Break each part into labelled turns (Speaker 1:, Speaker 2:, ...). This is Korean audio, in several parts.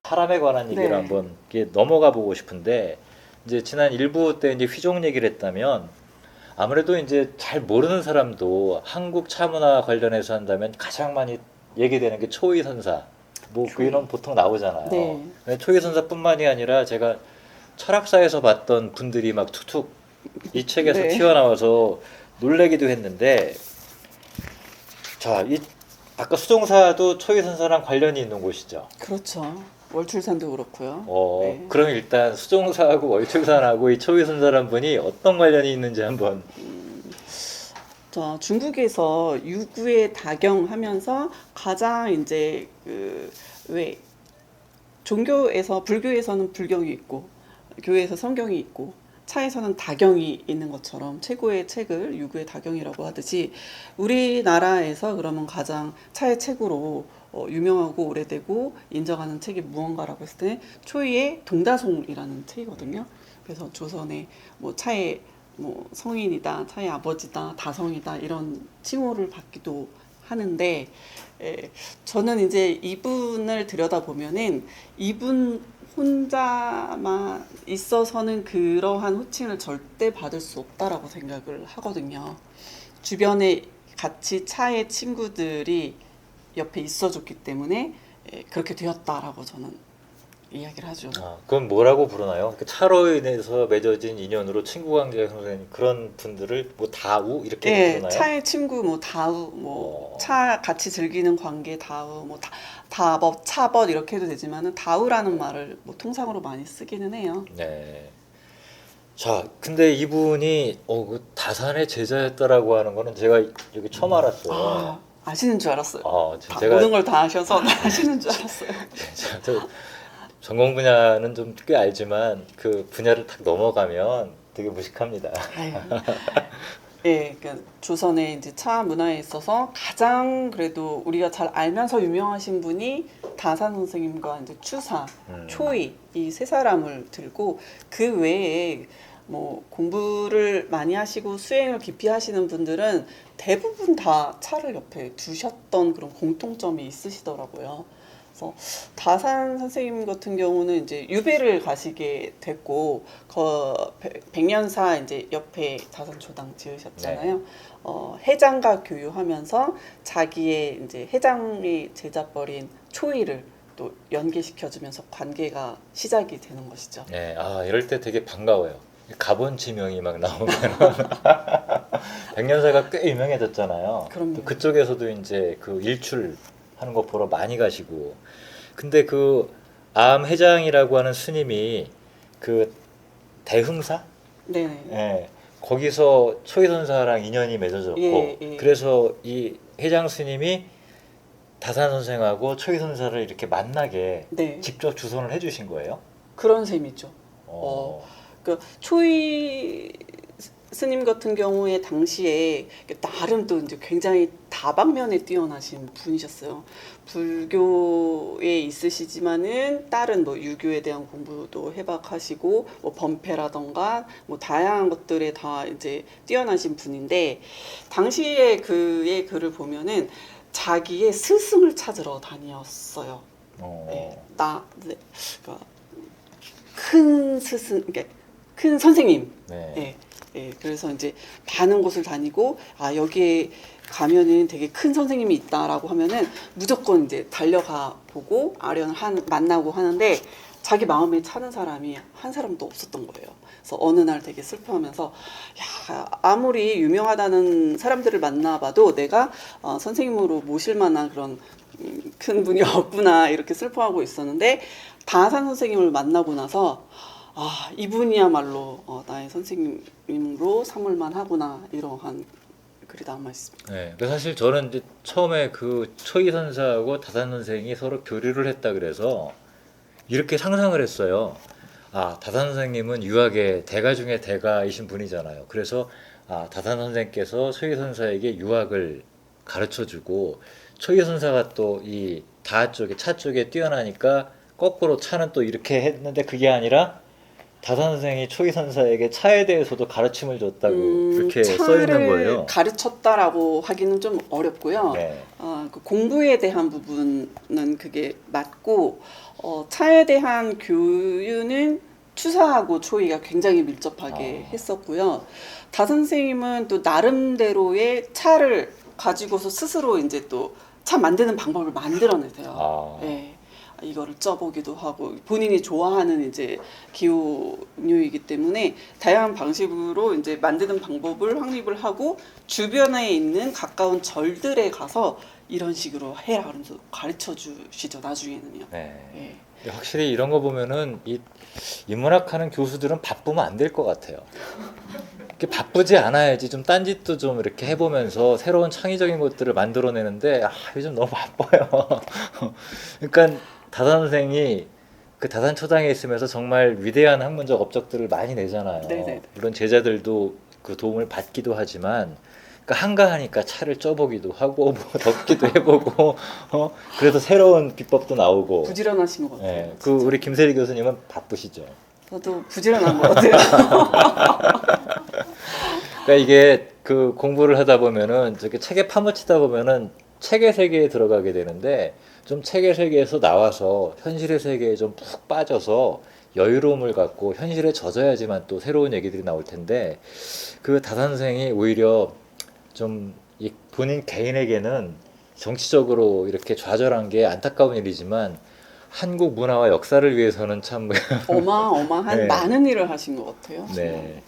Speaker 1: 사람에 관한 얘기를
Speaker 2: 네.
Speaker 1: 한번 이렇게 넘어가 보고 싶은데, 이제 지난 일부 때 이제 휘종 얘기를 했다면, 아무래도 이제 잘 모르는 사람도 한국 차문화 관련해서 한다면 가장 많이 얘기되는 게 초이선사. 뭐 그
Speaker 2: 초이.
Speaker 1: 이름 보통 나오잖아요.
Speaker 2: 네.
Speaker 1: 근데 초이선사뿐만이 아니라 제가 철학사에서 봤던 분들이 막 툭툭 이 책에서
Speaker 2: 네.
Speaker 1: 튀어나와서 놀래기도 했는데, 자, 이 아까 수종사도 초이선사랑 관련이 있는 곳이죠.
Speaker 2: 그렇죠. 월출산도 그렇고요. 네.
Speaker 1: 그럼 일단 수종사하고 월출산하고 이 초이선사란 분이 어떤 관련이 있는지 한번.
Speaker 2: 자, 중국에서 유구에 다경하면서 가장 이제 그 왜 종교에서 불교에서는 불경이 있고 교회에서 성경이 있고 차에서는 다경이 있는 것처럼 최고의 책을 유구의 다경이라고 하듯이 우리나라에서 그러면 가장 차의 책으로 유명하고 오래되고 인정하는 책이 무언가라고 했을 때 초이의 동다송이라는 책이거든요. 그래서 조선의 뭐 차의 뭐 성인이다, 차의 아버지다, 다성이다 이런 칭호를 받기도 하는데 저는 이제 이분을 들여다보면은 이분 혼자만 있어서는 그러한 호칭을 절대 받을 수 없다라고 생각을 하거든요. 주변에 같이 차의 친구들이 옆에 있어줬기 때문에 그렇게 되었다라고 저는 이야기를 하죠.
Speaker 1: 그건 뭐라고 부르나요? 그 차로 인해서 맺어진 인연으로 친구 관계가 생긴 그런 분들을 뭐 다우 이렇게
Speaker 2: 예,
Speaker 1: 부르나요?
Speaker 2: 차의 친구, 뭐 다우, 뭐 차 같이 즐기는 관계 다우, 뭐 다벗, 차벗 이렇게 해도 되지만은 다우라는 말을 뭐 통상으로 많이 쓰기는 해요.
Speaker 1: 네. 자, 근데 이분이 그 다산의 제자였다라고 하는 거는 제가 여기 처음 알았어요.
Speaker 2: 아시는 줄 알았어요.
Speaker 1: 제가
Speaker 2: 모든 걸 다 아셔서 아시는 줄 알았어요.
Speaker 1: 저 전공 분야는 좀 꽤 알지만 그 분야를 딱 넘어가면 되게 무식합니다.
Speaker 2: 아유. 예, 그러니까 조선의 이제 차 문화에 있어서 가장 그래도 우리가 잘 알면서 유명하신 분이 다산 선생님과 이제 추사, 초이 이 세 사람을 들고 그 외에 뭐 공부를 많이 하시고 수행을 깊이 하시는 분들은 대부분 다 차를 옆에 두셨던 그런 공통점이 있으시더라고요. 그래서 다산 선생님 같은 경우는 이제 유배를 가시게 됐고 백년사 이제 옆에 다산 조당 지으셨잖아요. 해장가 교유하면서 자기의 이제 해장의 제자뻘인 초이를 또 연계시켜주면서 관계가 시작이 되는 것이죠.
Speaker 1: 네, 이럴 때 되게 반가워요. 가본 지명이 막 나오면 백년사가 꽤 유명해졌잖아요.
Speaker 2: 그럼요.
Speaker 1: 또 그쪽에서도 이제 그 일출하는 거 보러 많이 가시고. 근데 그 암회장이라고 하는 스님이 그 대흥사?
Speaker 2: 네네.
Speaker 1: 예, 거기서 초이선사랑 인연이 맺어졌고,
Speaker 2: 예.
Speaker 1: 그래서 이 회장 스님이 다산 선생하고 초이선사를 이렇게 만나게
Speaker 2: 네.
Speaker 1: 직접 주선을 해주신 거예요?
Speaker 2: 그런 셈이죠.
Speaker 1: 어,
Speaker 2: 그 초이 스님 같은 경우에 당시에 나름 또 이제 굉장히 다방면에 뛰어나신 분이셨어요. 불교에 있으시지만은 다른 뭐 유교에 대한 공부도 해박하시고 뭐 범패라던가 뭐 다양한 것들에 다 이제 뛰어나신 분인데 당시에 그의 글을 보면은 자기의 스승을 찾으러 다녔어요. 네, 그러니까 큰 스승, 그러니까 큰 선생님.
Speaker 1: 네.
Speaker 2: 예, 예. 그래서 이제 많은 곳을 다니고 여기에 가면은 되게 큰 선생님이 있다라고 하면은 무조건 이제 달려가 보고 만나고 하는데 자기 마음에 차는 사람이 한 사람도 없었던 거예요. 그래서 어느 날 되게 슬퍼하면서 아무리 유명하다는 사람들을 만나봐도 내가 선생님으로 모실 만한 그런 큰 분이 없구나 이렇게 슬퍼하고 있었는데 다산 선생님을 만나고 나서 이분이야말로 나의 선생님으로 삼을만 하구나 이러한 글이 남아 있습니다.
Speaker 1: 네, 그 사실 저는 이제 처음에 그 초이 선사하고 다산 선생이 서로 교류를 했다 그래서 이렇게 상상을 했어요. 다산 선생님은 유학의 대가 중에 대가이신 분이잖아요. 그래서 다산 선생께서 초이 선사에게 유학을 가르쳐주고 초이 선사가 또 이 다 쪽에 차 쪽에 뛰어나니까 거꾸로 차는 또 이렇게 했는데 그게 아니라 다산 선생이 초이 선사에게 차에 대해서도 가르침을 줬다고 이렇게 써 있는
Speaker 2: 차를
Speaker 1: 거예요.
Speaker 2: 가르쳤다라고 하기는 좀 어렵고요.
Speaker 1: 네.
Speaker 2: 그 공부에 대한 부분은 그게 맞고 차에 대한 교육은 추사하고 초이가 굉장히 밀접하게 했었고요. 다 선생님은 또 나름대로의 차를 가지고서 스스로 이제 또 차 만드는 방법을 만들어내세요.
Speaker 1: 아.
Speaker 2: 네. 이거를 쪄보기도 하고 본인이 좋아하는 이제 기호류이기 때문에 다양한 방식으로 이제 만드는 방법을 확립을 하고 주변에 있는 가까운 절들에 가서 이런 식으로 해라 그러면서 가르쳐 주시죠 나중에는요.
Speaker 1: 네.
Speaker 2: 예.
Speaker 1: 확실히 이런 거 보면은 이 인문학하는 교수들은 바쁘면 안 될 것 같아요. 이렇게 바쁘지 않아야지 좀 딴짓도 좀 이렇게 해보면서 새로운 창의적인 것들을 만들어내는데 요즘 너무 바빠요. 그러니까 다산 선생이 그 다산초당에 있으면서 정말 위대한 학문적 업적들을 많이 내잖아요.
Speaker 2: 네네.
Speaker 1: 물론 제자들도 그 도움을 받기도 하지만 그러니까 한가하니까 차를 쪄보기도 하고 뭐 덮기도 해보고 그래서 새로운 비법도 나오고.
Speaker 2: 부지런하신 것 같아요.
Speaker 1: 예, 그 우리 김세리 교수님은 바쁘시죠.
Speaker 2: 저도 부지런한 것 같아요.
Speaker 1: 그러니까 이게 그 공부를 하다 보면은 저렇게 책에 파묻히다 보면은 책의 세계에 들어가게 되는데 좀 책의 세계에서 나와서 현실의 세계에 좀 푹 빠져서 여유로움을 갖고 현실에 젖어야지만 또 새로운 얘기들이 나올 텐데 그 다산 선생이 오히려 좀 이 본인 개인에게는 정치적으로 이렇게 좌절한 게 안타까운 일이지만 한국 문화와 역사를 위해서는 참
Speaker 2: 어마어마한
Speaker 1: 네.
Speaker 2: 많은 일을 하신 것 같아요.
Speaker 1: 네.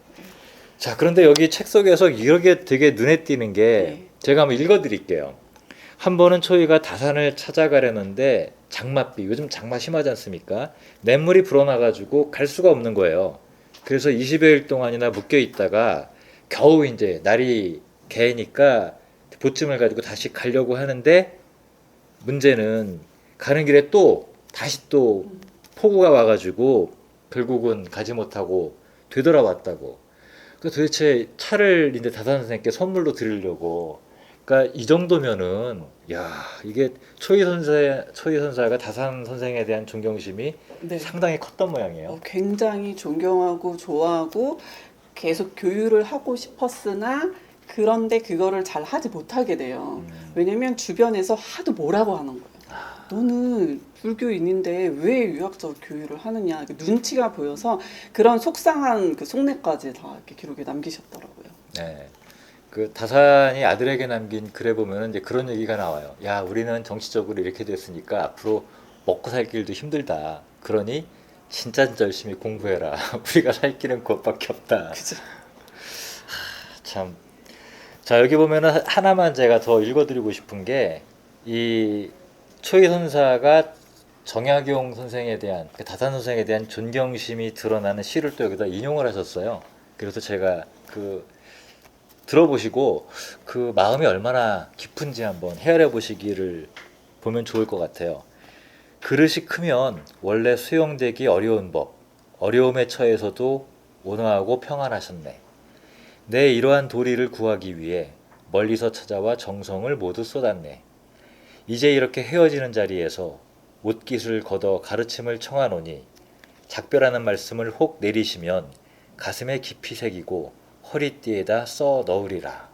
Speaker 1: 자, 그런데 여기 책 속에서 이렇게 되게 눈에 띄는 게
Speaker 2: 네.
Speaker 1: 제가 한번 읽어드릴게요. 한 번은 초이가 다산을 찾아가려는데 장맛비, 요즘 장마 심하지 않습니까? 냇물이 불어나가지고 갈 수가 없는 거예요. 그래서 20여일 동안이나 묶여 있다가 겨우 이제 날이 개니까 보쯤을 가지고 다시 가려고 하는데 문제는 가는 길에 또 다시 또 폭우가 와가지고 결국은 가지 못하고 되돌아왔다고. 그 도대체 차를 이제 다산 선생님께 선물로 드리려고. 그러니까 이 정도면은 야 이게 초이 선사가 다산 선생에 대한 존경심이
Speaker 2: 네.
Speaker 1: 상당히 컸던 모양이에요.
Speaker 2: 굉장히 존경하고 좋아하고 계속 교육을 하고 싶었으나 그런데 그거를 잘 하지 못하게 돼요. 왜냐면 주변에서 하도 뭐라고 하는 거예요. 너는 불교인인데 왜 유학적 교육을 하느냐. 눈치가 보여서 그런 속상한 그 속내까지 다 이렇게 기록에 남기셨더라고요.
Speaker 1: 네. 그 다산이 아들에게 남긴 글에 보면은 이제 그런 얘기가 나와요. 야, 우리는 정치적으로 이렇게 됐으니까 앞으로 먹고 살 길도 힘들다. 그러니 진짜 열심히 공부해라. 우리가 살 길은 그것밖에 없다.
Speaker 2: 그죠?
Speaker 1: 참. 자, 여기 보면은 하나만 제가 더 읽어드리고 싶은 게 이 초이 선사가 정약용 선생에 대한 다산 선생에 대한 존경심이 드러나는 시를 또 여기다 인용을 하셨어요. 그래서 제가 그 들어보시고 그 마음이 얼마나 깊은지 한번 헤아려 보시기를 보면 좋을 것 같아요. 그릇이 크면 원래 수용되기 어려운 법, 어려움에 처해서도 온화하고 평안하셨네. 내 이러한 도리를 구하기 위해 멀리서 찾아와 정성을 모두 쏟았네. 이제 이렇게 헤어지는 자리에서 옷깃을 걷어 가르침을 청하노니 작별하는 말씀을 혹 내리시면 가슴에 깊이 새기고 허리띠에다 써 넣으리라.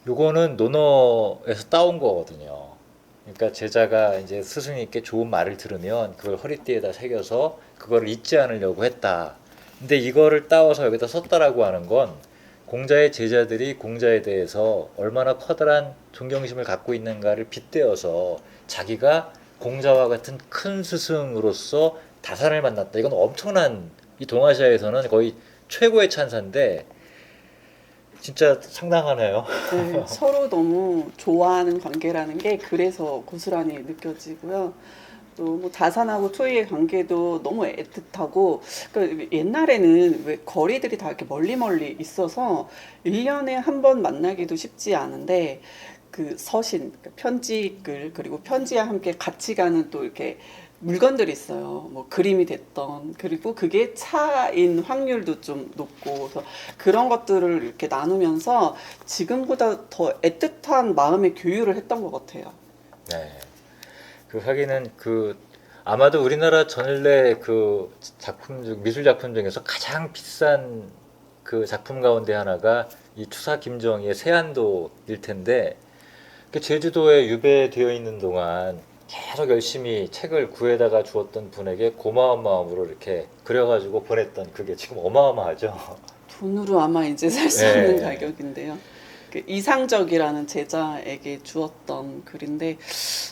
Speaker 1: 요거는 논어에서 따온 거거든요. 그러니까 제자가 이제 스승님께 좋은 말을 들으면 그걸 허리띠에다 새겨서 그거를 잊지 않으려고 했다. 근데 이거를 따와서 여기다 썼다라고 하는 건 공자의 제자들이 공자에 대해서 얼마나 커다란 존경심을 갖고 있는가를 빗대어서 자기가 공자와 같은 큰 스승으로서 다산을 만났다. 이건 엄청난, 이 동아시아에서는 거의 최고의 찬사인데 진짜 상당하네요.
Speaker 2: 네, 서로 너무 좋아하는 관계라는 게 그래서 고스란히 느껴지고요. 또 뭐 다산하고 초이의 관계도 너무 애틋하고 그러니까 옛날에는 왜 거리들이 다 이렇게 멀리 있어서 1년에 한 번 만나기도 쉽지 않은데 그 서신, 그러니까 편지글 그리고 편지와 함께 같이 가는 또 이렇게 물건들이 있어요. 뭐 그림이 됐던 그리고 그게 차인 확률도 좀 높고 그래서 그런 것들을 이렇게 나누면서 지금보다 더 애틋한 마음의 교류를 했던 것 같아요.
Speaker 1: 네. 그 하기는 그 아마도 우리나라 전래 그 작품 중 미술 작품 중에서 가장 비싼 그 작품 가운데 하나가 이 추사 김정희의 세안도일 텐데 그 제주도에 유배되어 있는 동안 계속 열심히 책을 구해다가 주었던 분에게 고마운 마음으로 이렇게 그려가지고 보냈던 그게 지금 어마어마하죠.
Speaker 2: 돈으로 아마 이제 살 수
Speaker 1: 네.
Speaker 2: 없는 가격인데요. 그 이상적이라는 제자에게 주었던 글인데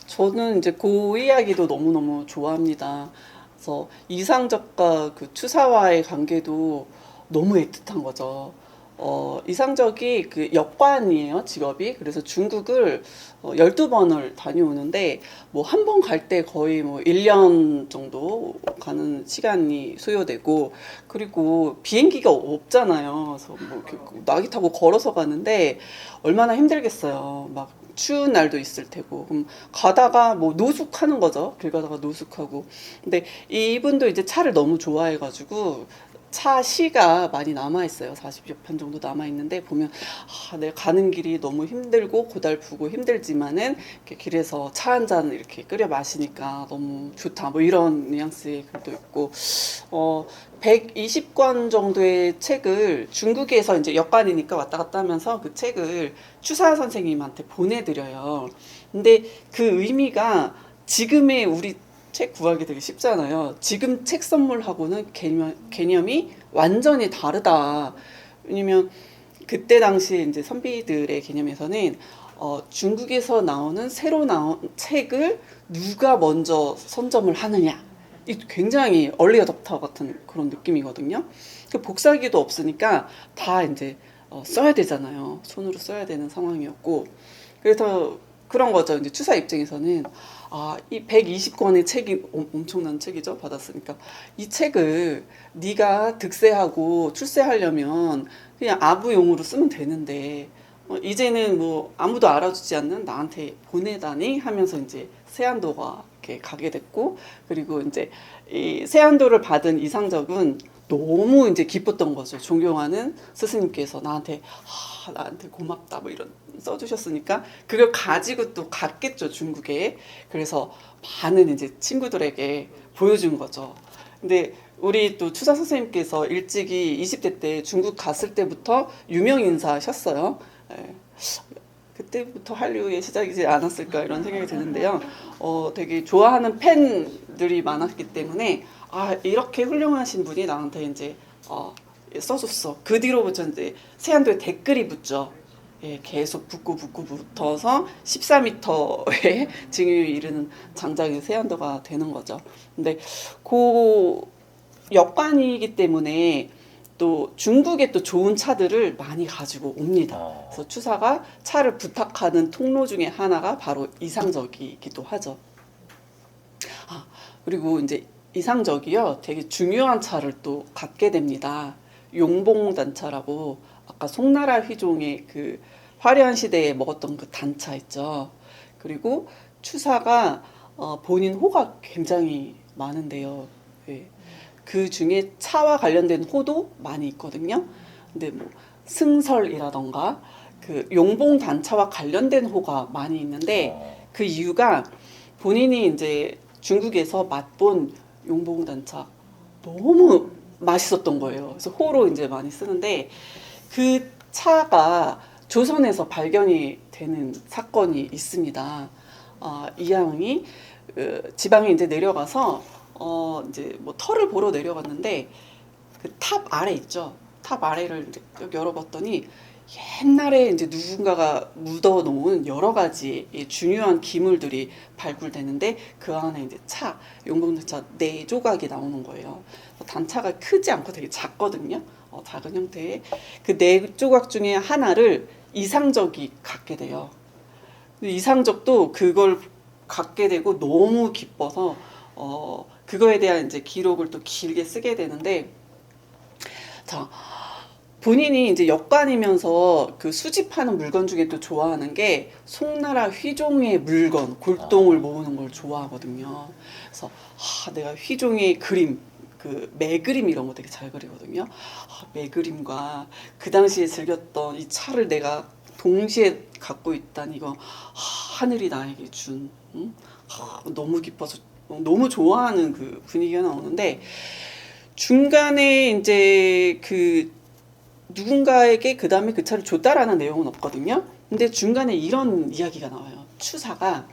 Speaker 2: 저는 이제 그 이야기도 너무너무 좋아합니다. 그래서 이상적과 그 추사와의 관계도 너무 애틋한 거죠. 이상적이 그 역관이에요, 직업이. 그래서 중국을 12번을 다녀오는데 뭐 한 번 갈 때 거의 뭐 1년 정도 가는 시간이 소요되고 그리고 비행기가 없잖아요. 그래서 뭐 이렇게 낙이 타고 걸어서 가는데 얼마나 힘들겠어요. 막 추운 날도 있을 테고 그럼 가다가 뭐 노숙하는 거죠. 길 가다가 노숙하고. 근데 이분도 이제 차를 너무 좋아해가지고 차 시가 많이 남아 있어요. 40여 편 정도 남아 있는데 보면 내가 가는 길이 너무 힘들고 고달프고 힘들지만은 이렇게 길에서 차 한 잔 이렇게 끓여 마시니까 너무 좋다. 뭐 이런 뉘앙스의 글도 있고 120권 정도의 책을 중국에서 이제 역관이니까 왔다 갔다 하면서 그 책을 추사 선생님한테 보내드려요. 근데 그 의미가 지금의 우리 책 구하기 되게 쉽잖아요. 지금 책 선물하고는 개념이 완전히 다르다. 왜냐면 그때 당시 이제 선비들의 개념에서는 중국에서 나오는 새로 나온 책을 누가 먼저 선점을 하느냐. 이 굉장히 얼리 어댑터 같은 그런 느낌이거든요. 그 복사기도 없으니까 다 이제 써야 되잖아요. 손으로 써야 되는 상황이었고. 그래서 그런 거죠. 이제 추사 입장에서는 이 120권의 책이 엄청난 책이죠. 받았으니까 이 책을 네가 득세하고 출세하려면 그냥 아부용으로 쓰면 되는데 이제는 뭐 아무도 알아주지 않는 나한테 보내다니 하면서 이제 세안도가 이렇게 가게 됐고 그리고 이제 이 세안도를 받은 이상적은 너무 이제 기뻤던 거죠. 존경하는 스승님께서 나한테 고맙다 뭐 이런 써주셨으니까 그걸 가지고 또 갔겠죠, 중국에. 그래서 많은 이제 친구들에게 보여준 거죠. 근데 우리 또 추사 선생님께서 일찍이 20대 때 중국 갔을 때부터 유명 인사셨어요. 그때부터 한류의 시작이지 않았을까 이런 생각이 드는데요. 되게 좋아하는 팬들이 많았기 때문에 이렇게 훌륭하신 분이 나한테 이제 써줬어. 그 뒤로부터 이제 세안도에 댓글이 붙죠. 계속 붙어서 14m의 증유에 이르는 장작의 세안도가 되는 거죠. 근데 그 역관이기 때문에 또 중국에 또 좋은 차들을 많이 가지고 옵니다. 그래서 추사가 차를 부탁하는 통로 중에 하나가 바로 이상적이기도 하죠. 그리고 이제 이상적이요, 되게 중요한 차를 또 갖게 됩니다. 용봉단차라고 아까 송나라 휘종의 그 화려한 시대에 먹었던 그 단차 있죠. 그리고 추사가 본인 호가 굉장히 많은데요. 그 중에 차와 관련된 호도 많이 있거든요. 근데 뭐 승설이라던가 그 용봉 단차와 관련된 호가 많이 있는데 그 이유가 본인이 이제 중국에서 맛본 용봉 단차 너무 맛있었던 거예요. 그래서 호로 이제 많이 쓰는데 그 차가 조선에서 발견이 되는 사건이 있습니다. 이항이 지방에 이제 내려가서 이제 뭐 터를 보러 내려갔는데 그 탑 아래 있죠. 탑 아래를 이제 열어봤더니 옛날에 이제 누군가가 묻어놓은 여러 가지 중요한 기물들이 발굴되는데 그 안에 이제 용봉단차 4조각이 나오는 거예요. 단차가 크지 않고 되게 작거든요. 작은 형태의 그 4조각 중에 하나를 이상적이 갖게 돼요. 이상적도 그걸 갖게 되고 너무 기뻐서 그거에 대한 이제 기록을 또 길게 쓰게 되는데, 자, 본인이 이제 역관이면서 그 수집하는 물건 중에 또 좋아하는 게 송나라 휘종의 물건, 골동을 모으는 걸 좋아하거든요. 그래서 내가 휘종의 그림, 그 매그림 이런 거 되게 잘 그리거든요. 매그림과 그 당시에 즐겼던 이 차를 내가 동시에 갖고 있다니 이거 하늘이 나에게 준 너무 기뻐서 너무 좋아하는 그 분위기가 나오는데 중간에 이제 그 누군가에게 그 다음에 그 차를 줬다라는 내용은 없거든요. 근데 중간에 이런 이야기가 나와요. 추사가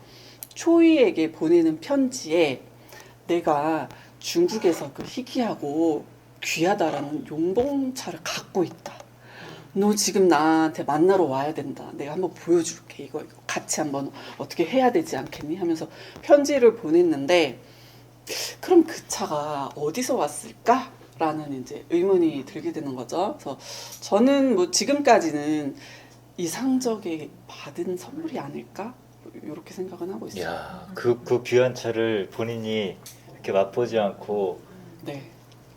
Speaker 2: 초이에게 보내는 편지에 내가 중국에서 그 희귀하고 귀하다라는 용봉차를 갖고 있다. 너 지금 나한테 만나러 와야 된다. 내가 한번 보여줄게. 이거 같이 한번 어떻게 해야 되지 않겠니? 하면서 편지를 보냈는데 그럼 그 차가 어디서 왔을까? 라는 이제 의문이 들게 되는 거죠. 그래서 저는 뭐 지금까지는 이상적에 받은 선물이 아닐까? 이렇게 생각은 하고 있어요.
Speaker 1: 야, 그 귀한 차를 본인이 이렇게 맛보지 않고
Speaker 2: 네,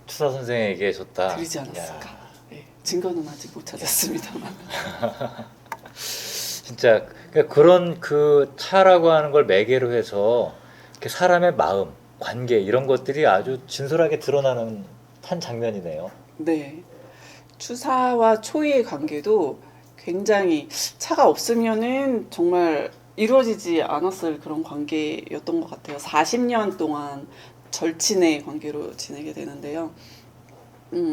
Speaker 1: 추사 선생에게 줬다.
Speaker 2: 드리지 않았을까? 네, 증거는 아직 못 찾았습니다만.
Speaker 1: 진짜 그런 그 차라고 하는 걸 매개로 해서 이렇게 사람의 마음, 관계 이런 것들이 아주 진솔하게 드러나는 한 장면이네요.
Speaker 2: 네, 추사와 초이의 관계도 굉장히 차가 없으면은 정말 이루어지지 않았을 그런 관계였던 것 같아요. 40년 동안 절친의 관계로 지내게 되는데요.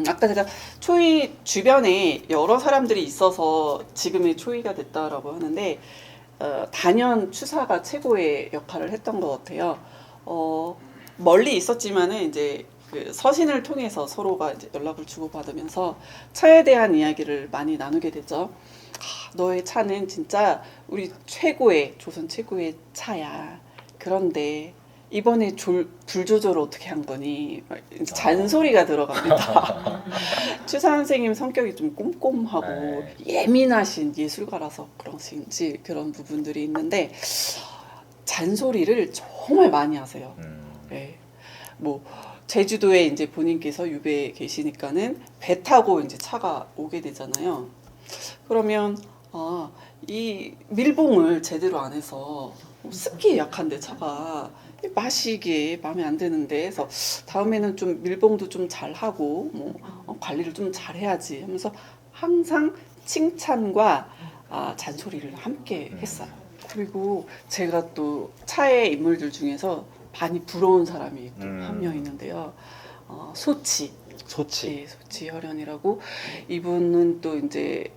Speaker 2: 아까 제가 초이 주변에 여러 사람들이 있어서 지금의 초이가 됐다라고 하는데 단연 추사가 최고의 역할을 했던 것 같아요. 멀리 있었지만은 이제 그 서신을 통해서 서로가 이제 연락을 주고받으면서 차에 대한 이야기를 많이 나누게 되죠. 너의 차는 진짜 우리 최고의 조선 최고의 차야. 그런데 이번에 불 조절 어떻게 한 거니? 이제 잔소리가 들어갑니다. 추사 선생님 성격이 좀 꼼꼼하고
Speaker 1: 네.
Speaker 2: 예민하신 예술가라서 그런지 그런 부분들이 있는데 잔소리를 정말 많이 하세요. 네. 뭐 제주도에 이제 본인께서 유배에 계시니까는 배 타고 이제 차가 오게 되잖아요. 그러면 이 밀봉을 제대로 안 해서 습기에 약한데 차가 마시기에 마음에 안 드는데 해서 다음에는 좀 밀봉도 좀 잘하고 뭐 관리를 좀 잘해야지 하면서 항상 칭찬과 잔소리를 함께 했어요. 그리고 제가 또 차의 인물들 중에서 많이 부러운 사람이 또 한 명 있는데요. 소치.
Speaker 1: 소치.
Speaker 2: 네, 소치혈연이라고 이분은 또 이제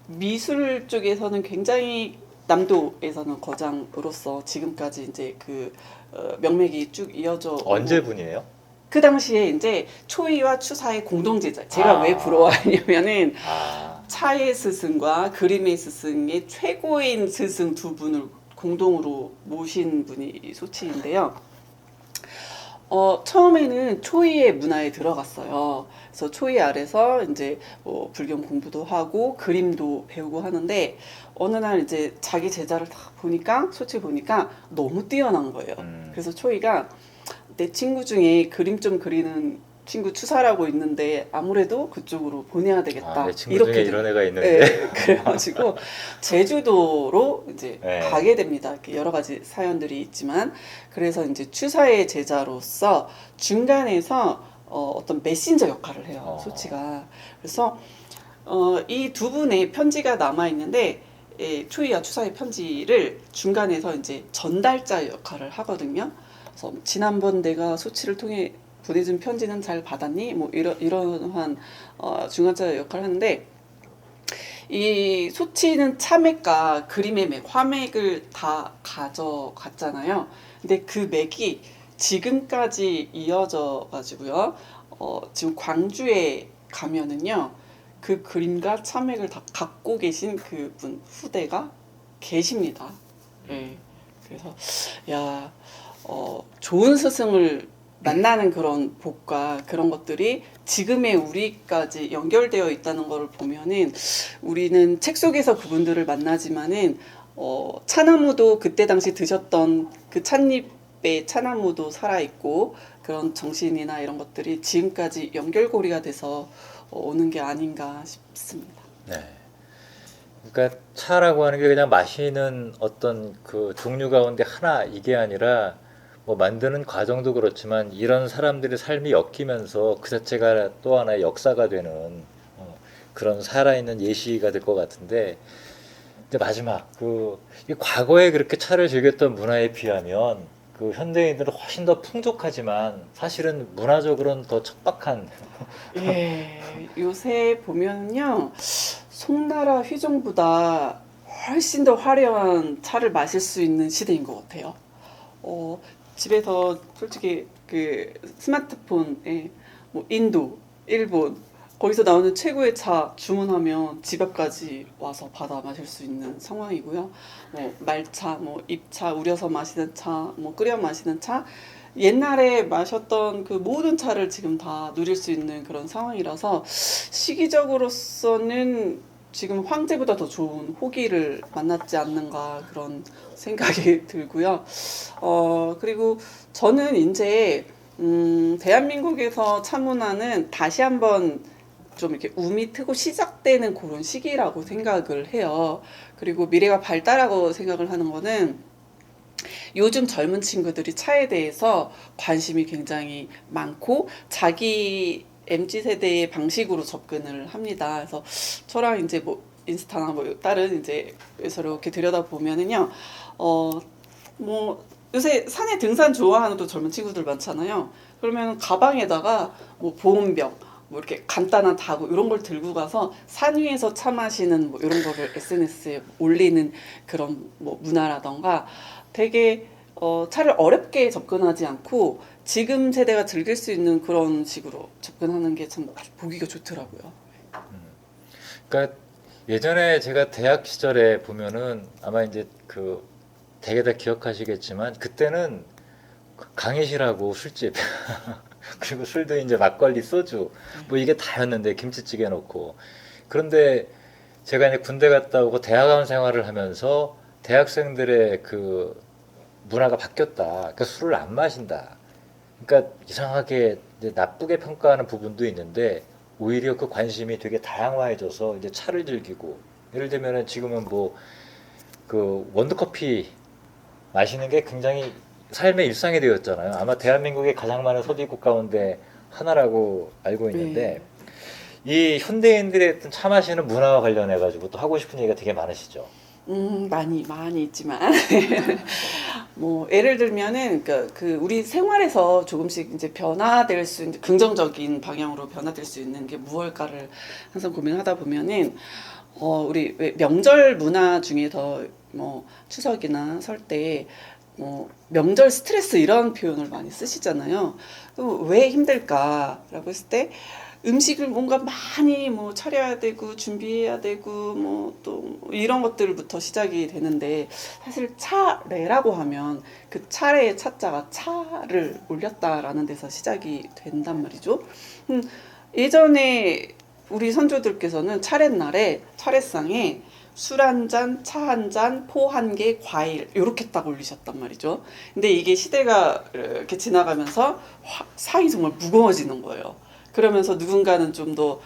Speaker 2: 미술 쪽에서는 굉장히 남도에서는 거장으로서 지금까지 이제 그 명맥이 쭉 이어져 오고
Speaker 1: 언제 분이에요?
Speaker 2: 그 당시에 이제 초이와 추사의 공동 제자. 제가 왜 부러워하냐면은 차의 스승과 그림의 스승의 최고인 스승 두 분을 공동으로 모신 분이 소치인데요. 처음에는 초이의 문화에 들어갔어요. 그래서 초이 아래서 이제 뭐 불경 공부도 하고 그림도 배우고 하는데 어느 날 이제 자기 제자를 딱 보니까 소치 보니까 너무 뛰어난 거예요. 그래서 초이가 내 친구 중에 그림 좀 그리는 친구 추사라고 있는데 아무래도 그쪽으로 보내야 되겠다.
Speaker 1: 내 친구 중에 이런 애가 있는데.
Speaker 2: 네, 그래가지고 제주도로 이제
Speaker 1: 네.
Speaker 2: 가게 됩니다. 이렇게 여러 가지 사연들이 있지만 그래서 이제 추사의 제자로서 중간에서 어떤 메신저 역할을 해요. 소치가. 그래서 이 두 분의 편지가 남아 있는데 초이와 추사의 편지를 중간에서 이제 전달자 역할을 하거든요. 그래서 지난번 내가 소치를 통해 보내준 편지는 잘 받았니? 뭐 이러한 중간자 역할을 하는데 이 소치는 차맥과 그림의 맥, 화맥을 다 가져갔잖아요. 근데 그 맥이 지금까지 이어져 가지고요. 지금 광주에 가면은요. 그 그림과 차맥을 다 갖고 계신 그분 후대가 계십니다. 네. 그래서 야, 좋은 스승을 만나는 그런 복과 그런 것들이 지금의 우리까지 연결되어 있다는 것을 보면은 우리는 책 속에서 그분들을 만나지만은 차나무도 그때 당시 드셨던 그 찻잎의 차나무도 살아있고 그런 정신이나 이런 것들이 지금까지 연결고리가 돼서 오는 게 아닌가 싶습니다.
Speaker 1: 네. 그러니까 차라고 하는 게 그냥 마시는 어떤 그 종류 가운데 하나 이게 아니라 뭐 만드는 과정도 그렇지만 이런 사람들의 삶이 엮이면서 그 자체가 또 하나의 역사가 되는 그런 살아있는 예시가 될 것 같은데 이제 마지막 이 과거에 그렇게 차를 즐겼던 문화에 비하면 그 현대인들은 훨씬 더 풍족하지만 사실은 문화적으로는 더 척박한.
Speaker 2: 예, 요새 보면요, 송나라 휘종보다 훨씬 더 화려한 차를 마실 수 있는 시대인 것 같아요. 집에서 솔직히 그 스마트폰에 뭐 인도, 일본 거기서 나오는 최고의 차 주문하면 집 앞까지 와서 받아 마실 수 있는 상황이고요. 뭐 말차, 뭐 잎차, 우려서 마시는 차, 뭐 끓여 마시는 차, 옛날에 마셨던 그 모든 차를 지금 다 누릴 수 있는 그런 상황이라서 시기적으로서는 지금 황제보다 더 좋은 호기를 만났지 않는가 그런 생각이 들고요. 그리고 저는 이제 대한민국에서 차 문화는 다시 한번 좀 이렇게 움이 트고 시작되는 그런 시기라고 생각을 해요. 그리고 미래가 밝다라고 생각을 하는 거는 요즘 젊은 친구들이 차에 대해서 관심이 굉장히 많고 자기 MZ 세대의 방식으로 접근을 합니다. 그래서 저랑 이제 뭐 인스타나 뭐 다른 이제 에서 이렇게 들여다 보면은요, 뭐 요새 산에 등산 좋아하는 또 젊은 친구들 많잖아요. 그러면 가방에다가 뭐 보온병, 뭐 이렇게 간단한 다구 이런 걸 들고 가서 산 위에서 차 마시는 뭐 이런 거를 SNS에 올리는 그런 뭐 문화라던가 되게 차를 어렵게 접근하지 않고 지금 세대가 즐길 수 있는 그런 식으로 접근하는 게 참 보기가 좋더라고요.
Speaker 1: 그러니까 예전에 제가 대학 시절에 보면은 아마 이제 그 되게 다 기억하시겠지만 그때는 강의실하고 술집 그리고 술도 이제 막걸리, 소주 뭐 이게 다였는데 김치찌개 넣고. 그런데 제가 이제 군대 갔다 오고 대학원 생활을 하면서 대학생들의 그 문화가 바뀌었다. 그러니까 술을 안 마신다. 그러니까 이상하게 이제 나쁘게 평가하는 부분도 있는데 오히려 그 관심이 되게 다양화해져서 이제 차를 즐기고, 예를 들면은 지금은 뭐 그 원두커피 마시는 게 굉장히 삶의 일상이 되었잖아요. 아마 대한민국의 가장 많은 소비국 가운데 하나라고 알고 있는데 이 현대인들의 어떤 차 마시는 문화와 관련해 가지고 또 하고 싶은 얘기가 되게 많으시죠.
Speaker 2: 많이 있지만 뭐 예를 들면은 그 우리 생활에서 조금씩 이제 변화될 수 있는 긍정적인 방향으로 변화될 수 있는 게 무엇일까를 항상 고민하다 보면은 우리 왜 명절 문화 중에서 뭐 추석이나 설 때 뭐 명절 스트레스 이런 표현을 많이 쓰시잖아요. 그럼 왜 힘들까라고 했을 때 음식을 뭔가 많이 뭐 차려야 되고 준비해야 되고 뭐 또 이런 것들부터 시작이 되는데 사실 차례라고 하면 그 차례의 차자가 차를 올렸다라는 데서 시작이 된단 말이죠. 예전에 우리 선조들께서는 차례날에 차례상에 술 한 잔, 차 한 잔, 포 한 개, 과일 이렇게 딱 올리셨단 말이죠. 근데 이게 시대가 이렇게 지나가면서 상이 정말 무거워지는 거예요. 그러면서 누군가는 좀 더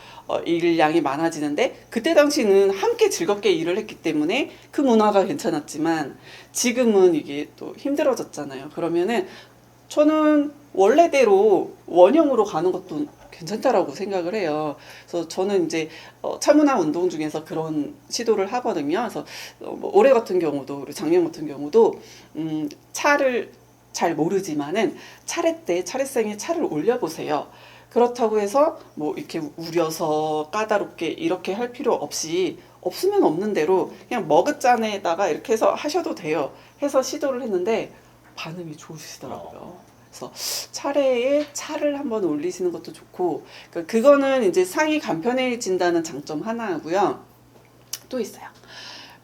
Speaker 2: 일량이 많아지는데 그때 당시는 함께 즐겁게 일을 했기 때문에 그 문화가 괜찮았지만 지금은 이게 또 힘들어졌잖아요. 그러면은 저는 원래대로 원형으로 가는 것도 괜찮다라고 생각을 해요. 그래서 저는 이제 차문화 운동 중에서 그런 시도를 하거든요. 그래서 뭐 올해 같은 경우도 우리 작년 같은 경우도 차를 잘 모르지만은 차례 때 차례상에 차를 올려보세요. 그렇다고 해서 뭐 이렇게 우려서 까다롭게 이렇게 할 필요 없이 없으면 없는 대로 그냥 머그잔에다가 이렇게 해서 하셔도 돼요. 해서 시도를 했는데 반응이 좋으시더라고요. 그래서 차례에 차를 한번 올리시는 것도 좋고, 그러니까 그거는 이제 상이 간편해진다는 장점 하나고요. 또 있어요.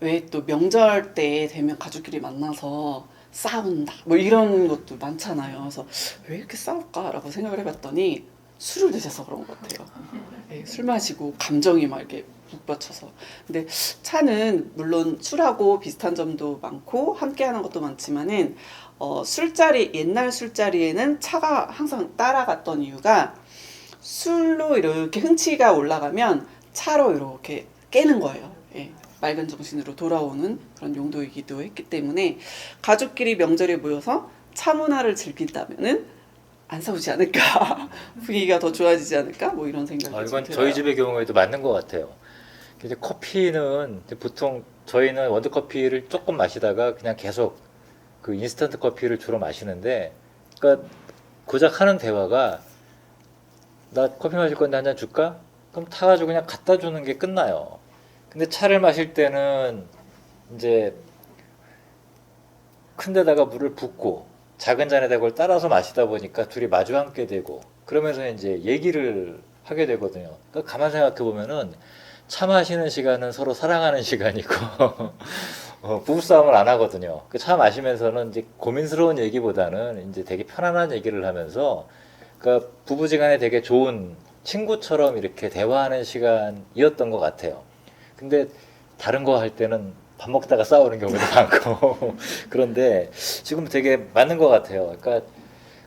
Speaker 2: 왜 또 명절 때 되면 가족끼리 만나서 싸운다 뭐 이런 것도 많잖아요. 그래서 왜 이렇게 싸울까라고 생각을 해봤더니 술을 드셔서 그런 것 같아요. 네, 술 마시고 감정이 막 이렇게 북받쳐서. 근데 차는 물론 술하고 비슷한 점도 많고 함께하는 것도 많지만은 술자리 옛날 술자리에는 차가 항상 따라갔던 이유가 술로 이렇게 흥취가 올라가면 차로 이렇게 깨는 거예요. 예, 맑은 정신으로 돌아오는 그런 용도이기도 했기 때문에 가족끼리 명절에 모여서 차 문화를 즐긴다면은 안 싸우지 않을까 분위기가 더 좋아지지 않을까 뭐 이런 생각이
Speaker 1: 이건
Speaker 2: 들어요.
Speaker 1: 저희 집의 경우에도 맞는 것 같아요. 이제 커피는 이제 보통 저희는 원두커피를 조금 마시다가 그냥 계속 그 인스턴트 커피를 주로 마시는데, 그러니까 고작 하는 대화가 나 커피 마실 건데 한 잔 줄까? 그럼 타가지고 그냥 갖다 주는 게 끝나요. 근데 차를 마실 때는 이제 큰 데다가 물을 붓고 작은 잔에다 그걸 따라서 마시다 보니까 둘이 마주 앉게 되고 그러면서 이제 얘기를 하게 되거든요. 그러니까 가만 생각해 보면은 차 마시는 시간은 서로 사랑하는 시간이고 부부싸움을 안 하거든요. 그 차 마시면서는 이제 고민스러운 얘기보다는 이제 되게 편안한 얘기를 하면서 그러니까 부부지간에 되게 좋은 친구처럼 이렇게 대화하는 시간이었던 것 같아요. 근데 다른 거 할 때는 밥 먹다가 싸우는 경우도 많고 그런데 지금 되게 맞는 것 같아요. 그러니까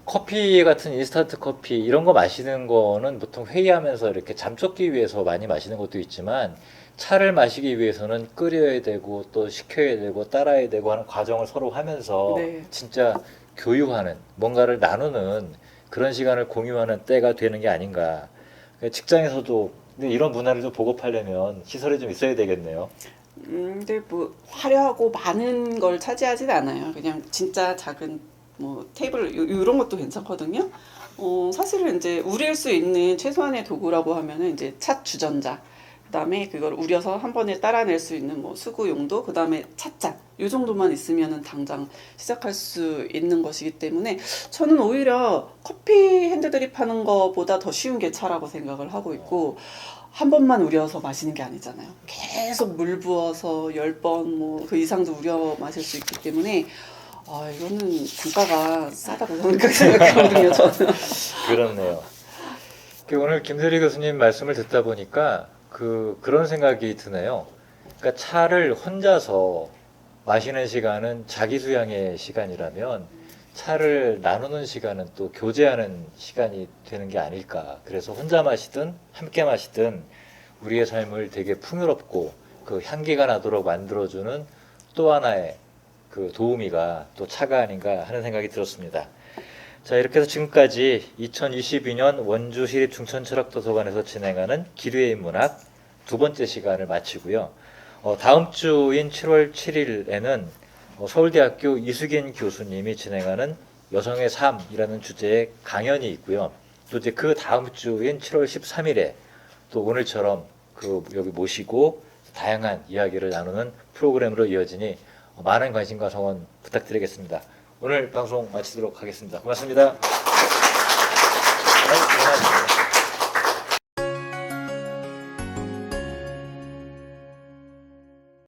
Speaker 1: 커피 같은 인스턴트 커피 이런 거 마시는 거는 보통 회의하면서 이렇게 잠 쫓기 위해서 많이 마시는 것도 있지만 차를 마시기 위해서는 끓여야 되고 또 식혀야 되고 따라야 되고 하는 과정을 서로 하면서
Speaker 2: 네.
Speaker 1: 진짜 교유하는 뭔가를 나누는 그런 시간을 공유하는 때가 되는 게 아닌가. 그러니까 직장에서도 근데 이런 문화를 좀 보급하려면 시설이 좀 있어야 되겠네요.
Speaker 2: 근데 뭐 화려하고 많은 걸 차지하진 않아요. 그냥 진짜 작은 뭐 테이블 이런 것도 괜찮거든요. 사실은 이제 우릴 수 있는 최소한의 도구라고 하면은 이제 차 주전자, 그다음에 그걸 우려서 한 번에 따라낼 수 있는 뭐 수구 용도, 그다음에 찻잔 이 정도만 있으면은 당장 시작할 수 있는 것이기 때문에 저는 오히려 커피 핸드드립 하는 거보다 더 쉬운 게 차라고 생각을 하고 있고 한 번만 우려서 마시는 게 아니잖아요. 계속 물 부어서 10번 뭐 그 이상도 우려 마실 수 있기 때문에 이거는 단가가 싸다고 생각하거든요, 저는.
Speaker 1: 그렇네요. 오늘 김세리 교수님 말씀을 듣다 보니까 그런 생각이 드네요. 그러니까 차를 혼자서 마시는 시간은 자기 수양의 시간이라면 차를 나누는 시간은 또 교제하는 시간이 되는 게 아닐까. 그래서 혼자 마시든 함께 마시든 우리의 삶을 되게 풍요롭고 그 향기가 나도록 만들어주는 또 하나의 그 도우미가 또 차가 아닌가 하는 생각이 들었습니다. 자, 이렇게 해서 지금까지 2022년 원주시립중천철학도서관에서 진행하는 기류의 인문학 두 번째 시간을 마치고요. 다음 주인 7월 7일에는 서울대학교 이수긴 교수님이 진행하는 여성의 삶이라는 주제의 강연이 있고요. 또 이제 그 다음 주인 7월 13일에 또 오늘처럼 여기 모시고 다양한 이야기를 나누는 프로그램으로 이어지니 많은 관심과 성원 부탁드리겠습니다. 오늘 방송 마치도록 하겠습니다. 고맙습니다.